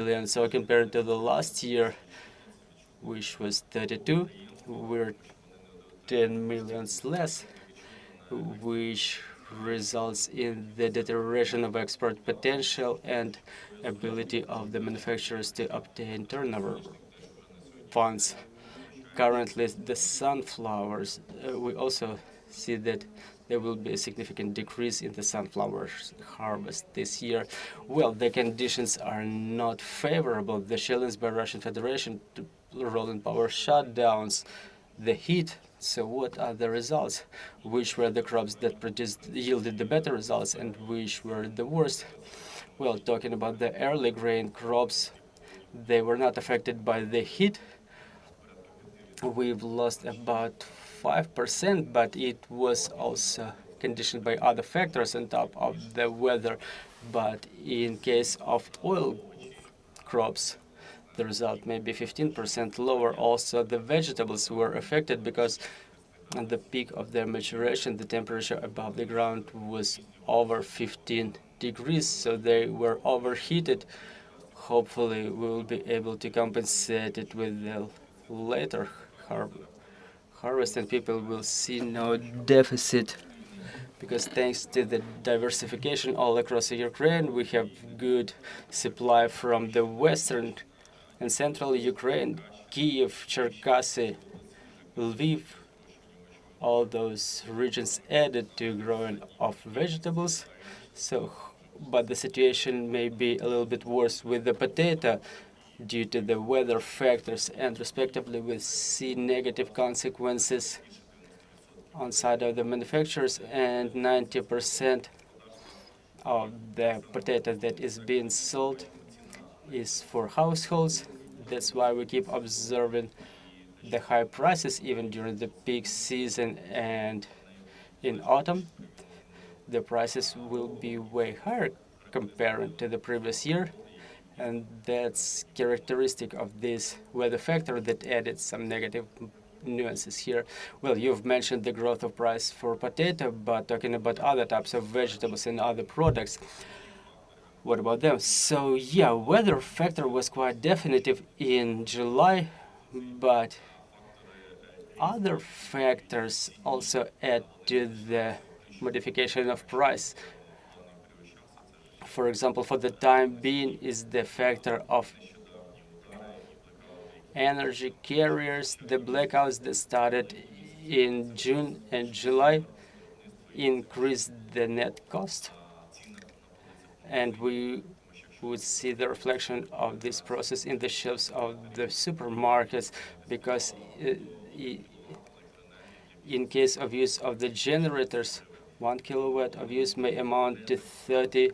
million. So compared to the last year, which was 32, we're 10 millions less, which results in the deterioration of export potential and ability of the manufacturers to obtain turnover funds. Currently, the sunflowers, we also see that there will be a significant decrease in the sunflower harvest this year. Well, the conditions are not favorable. The challenge by Russian Federation to rolling power shutdowns, the heat. So what are the results? Which were the crops that yielded the better results and which were the worst? Well, talking about the early grain crops, they were not affected by the heat. We've lost about 5%, but it was also conditioned by other factors on top of the weather. But in case of oil crops, the result may be 15% lower. Also, the vegetables were affected because at the peak of their maturation, the temperature above the ground was over 15 degrees, so they were overheated. Hopefully, we will be able to compensate it with the later harvest, and people will see no deficit because thanks to the diversification all across Ukraine, we have good supply from the western and central Ukraine, Kyiv, Cherkasy, Lviv, all those regions added to growing of vegetables. So, but the situation may be a little bit worse with the potato due to the weather factors, and respectively we see negative consequences on side of the manufacturers, and 90% of the potato that is being sold is for households. That's why we keep observing the high prices even during the peak season, and in autumn the prices will be way higher compared to the previous year. And that's characteristic of this weather factor that added some negative nuances here. Well, you've mentioned the growth of price for potato, but talking about other types of vegetables and other products, what about them? So yeah, weather factor was quite definitive in July, but other factors also add to the modification of price. For example, for the time being is the factor of energy carriers. The blackouts that started in June and July increased the net cost, and we would see the reflection of this process in the shelves of the supermarkets, because in case of use of the generators, 1 kilowatt of use may amount to 30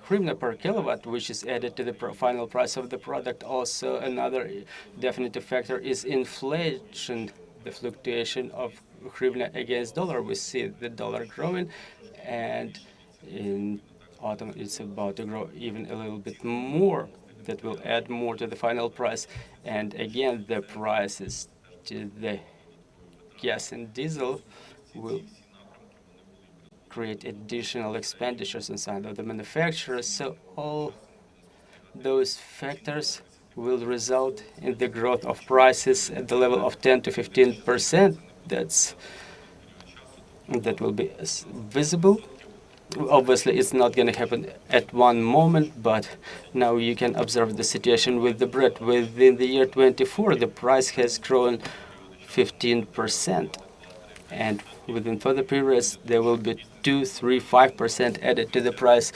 hryvnia per kilowatt, which is added to the final price of the product. Also, another definitive factor is inflation, the fluctuation of hryvnia against dollar. We see the dollar growing, and in autumn it's about to grow even a little bit more. That will add more to the final price. And again, the prices to the gas and diesel will create additional expenditures inside of the manufacturers. So all those factors will result in the growth of prices at the level of 10 to 15%. That will be visible. Obviously, it's not going to happen at one moment, but now you can observe the situation with the bread. Within the year 24, the price has grown 15%. And within further periods, there will be 2, 3, 5% added to the price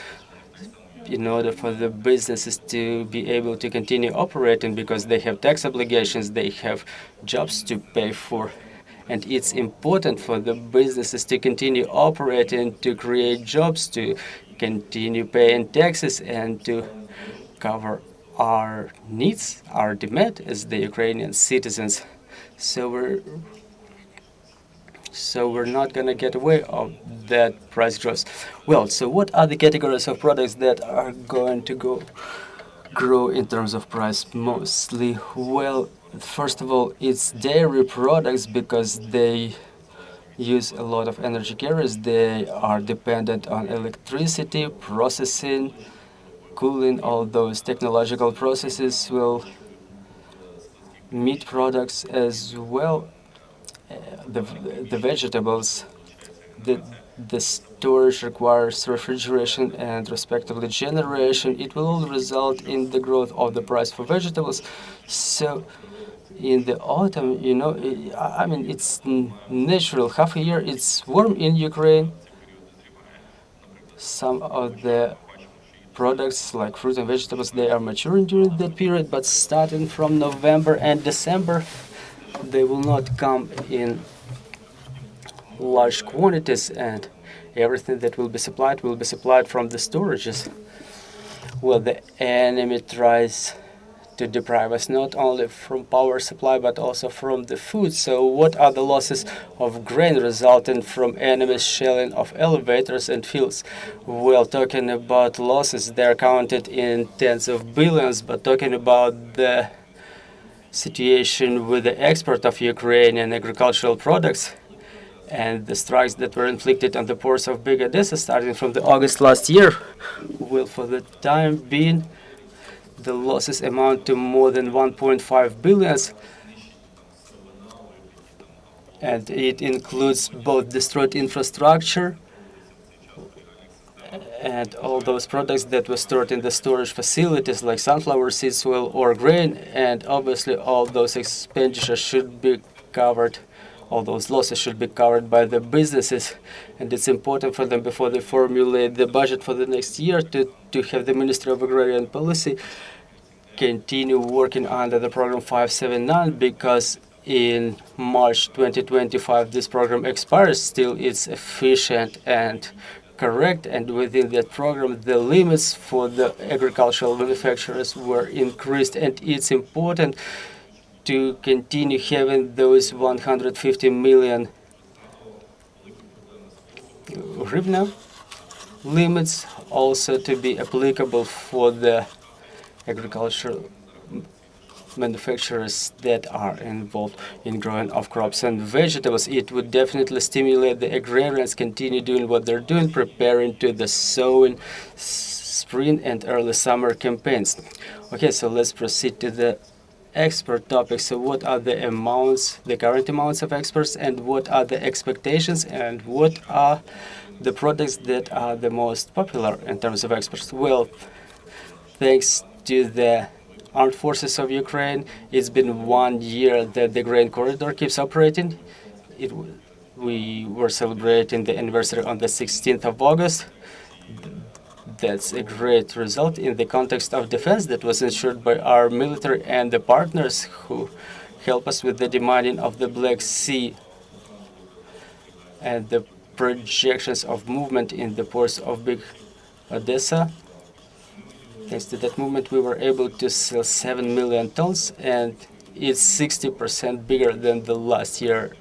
in order for the businesses to be able to continue operating, because they have tax obligations, they have jobs to pay for. And it's important for the businesses to continue operating, to create jobs, to continue paying taxes, and to cover our needs, our demand as the Ukrainian citizens. So we're not going to get away of that price growth. Well, so what are the categories of products that are going to grow in terms of price mostly? Well, first of all, it's dairy products, because they use a lot of energy carriers. They are dependent on electricity, processing, cooling, all those technological processes will meat products as well, the vegetables, the storage requires refrigeration and respectively generation. It will all result in the growth of the price for vegetables. So in the autumn, I mean, it's natural. Half a year it's warm in Ukraine. Some of the products like fruit and vegetables, they are maturing during that period, but starting from November and December, they will not come in large quantities, and everything that will be supplied from the storages. Well, the enemy tries to deprive us not only from power supply but also from the food. So what are the losses of grain resulting from enemy's shelling of elevators and fields? Well, talking about losses, they're counted in tens of billions, but talking about the situation with the export of Ukrainian agricultural products and the strikes that were inflicted on the ports of Big Odessa starting from the August last year, well, for the time being, the losses amount to more than 1.5 billion, and it includes both destroyed infrastructure and all those products that were stored in the storage facilities like sunflower seeds, oil, or grain, and obviously all those expenditures should be covered. All those losses should be covered by the businesses, and it's important for them before they formulate the budget for the next year to have the Ministry of Agrarian Policy continue working under the program 579, because in March 2025 this program expires. Still, it's efficient and correct, and within that program the limits for the agricultural manufacturers were increased, and it's important to continue having those 150 million hryvnia limits also to be applicable for the agricultural manufacturers that are involved in growing of crops and vegetables. It would definitely stimulate the agrarians continue doing what they're doing, preparing to the sowing, spring and early summer campaigns. Okay, so let's proceed to the export topic. So what are the amounts, the current amounts of exports, and what are the expectations, and what are the products that are the most popular in terms of exports? Well, thanks to the armed forces of Ukraine, it's been 1 year that the grain corridor keeps operating. We were celebrating the anniversary on the 16th of August. That's a great result in the context of defense that was ensured by our military and the partners who help us with the demanding of the Black Sea and the projections of movement in the ports of Big Odessa. Thanks to that movement, we were able to sell 7 million tons, and it's 60% bigger than the last year's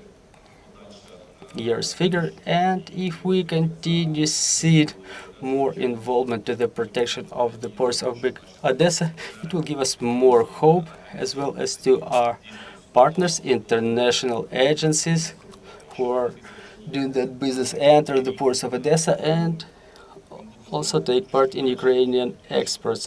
figure. And if we continue see more involvement to the protection of the ports of Big Odessa, it will give us more hope, as well as to our partners, international agencies who are doing that business, enter the ports of Odessa and also take part in Ukrainian exports.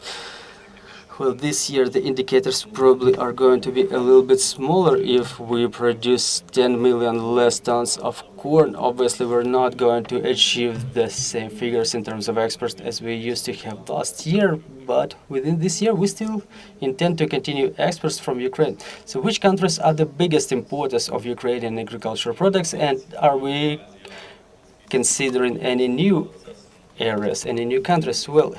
Well, this year the indicators probably are going to be a little bit smaller. If we produce 10 million less tons of corn, obviously we're not going to achieve the same figures in terms of exports as we used to have last year, but within this year we still intend to continue exports from Ukraine. So which countries are the biggest importers of Ukrainian agricultural products, and are we considering any new areas, any new countries? Well,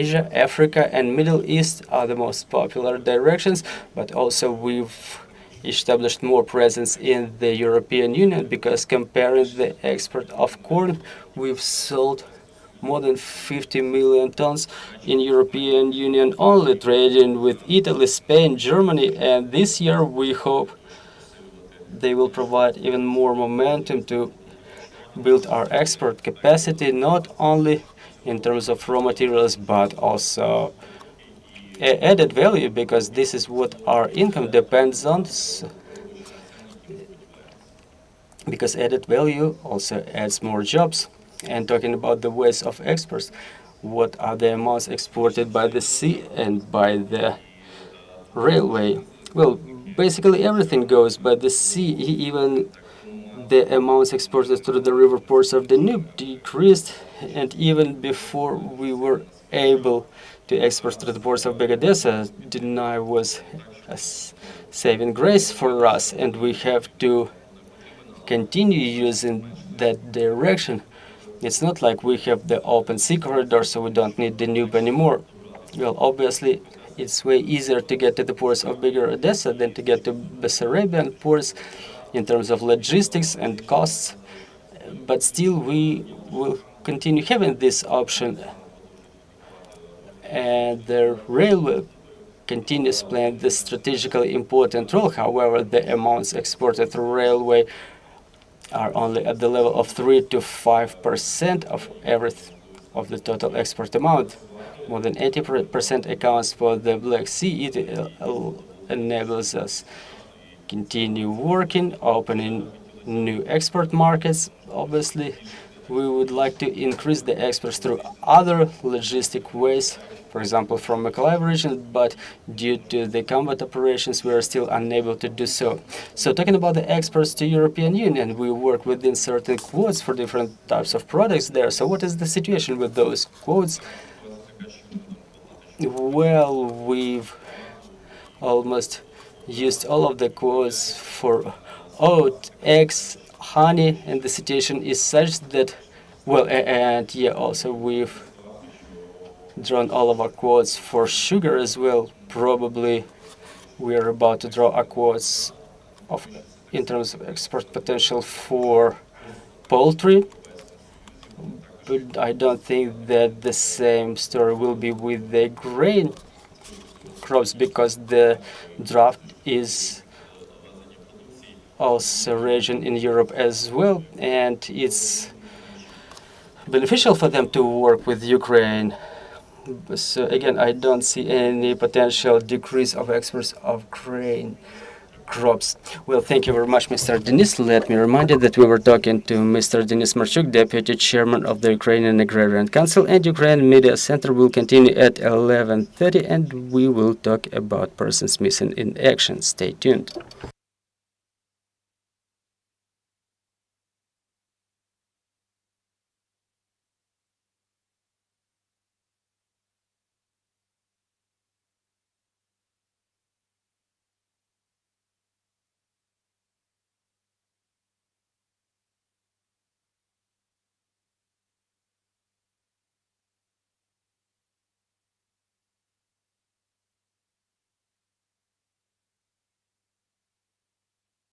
Asia, Africa, and Middle East are the most popular directions, but also we've established more presence in the European Union, because comparing the export of corn, we've sold more than 50 million tons in European Union only, trading with Italy, Spain, Germany, and this year we hope they will provide even more momentum to build our export capacity, not only in terms of raw materials, but also added value, because this is what our income depends on. Because added value also adds more jobs. And talking about the ways of exports, what are the amounts exported by the sea and by the railway? Well, basically everything goes by the sea. Even the amounts exported through the river ports of Danube decreased, and even before we were able to export through the ports of Big Odessa, Dunai was a saving grace for us, and we have to continue using that direction. It's not like we have the open sea corridor, so we don't need the Danube anymore. Well, obviously, it's way easier to get to the ports of Bigger Odessa than to get to Bessarabian ports in terms of logistics and costs, but still we will continue having this option, and the railway continues playing this strategically important role. However, the amounts exported through railway are only at the level of 3 to 5% of the total export amount. More than 80% accounts for the Black Sea. It enables us continue working, opening new export markets. Obviously, we would like to increase the exports through other logistic ways, for example, from Mykolaiv region, but due to the combat operations, we are still unable to do so. So talking about the exports to European Union, we work within certain quotas for different types of products there. So what is the situation with those quotas? Well, we've almost used all of the quotas for oat, eggs, honey, and the situation is such that, well, and yeah, also we've drawn all of our quotas for sugar as well. Probably we're about to draw our quotas in terms of export potential for poultry, but I don't think that the same story will be with the grain crops, because the drought is also raging in Europe as well, and it's beneficial for them to work with Ukraine. So again, I don't see any potential decrease of exports of grain crops. Well, thank you very much, Mr. Denis. Let me remind you that we were talking to Mr. Denis Marchuk, Deputy Chairman of the Ukrainian Agrarian Council, and Ukrainian Media Center will continue at 11:30, and we will talk about persons missing in action. Stay tuned.